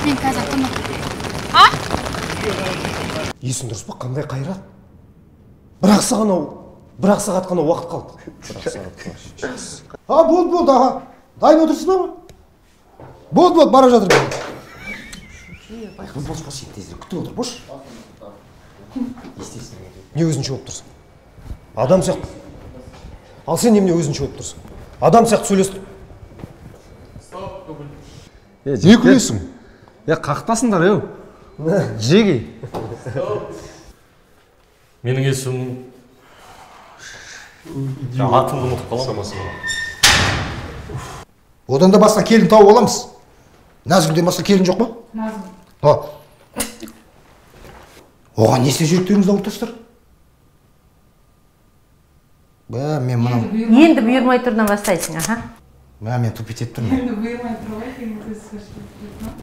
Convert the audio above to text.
Мен қазір тымық. Есің дұрыс па? Қандай қайрат? Бір-ақ сағат қана уақыт қалды. Болды, аға. Дайын отырсыз ба? Болды, бара жатыр. Байқын, бос, сен тезірек күтіп отыр, бош. Не өзінше болып тұрсың? Адам сияқты. Ал сен немене өзінше болып тұрсың? Адам сияқты сөйлестір. Не күлесің? Қақтасыңдар, еу. Жеги. Менің есімім... Атымды ұмытып қаламын. Одан да басқа келін тауып аламыз. Назгүлден басқа келін жоқ па? Назгүл. Оған не істеп жүректеріңізді ауыртасыздар? Мен мынау... Енді бұйырмай тұрдан бастайсың, аха. Мен тупить етіп тұрмын. Енді бұйырмай тұр ғой,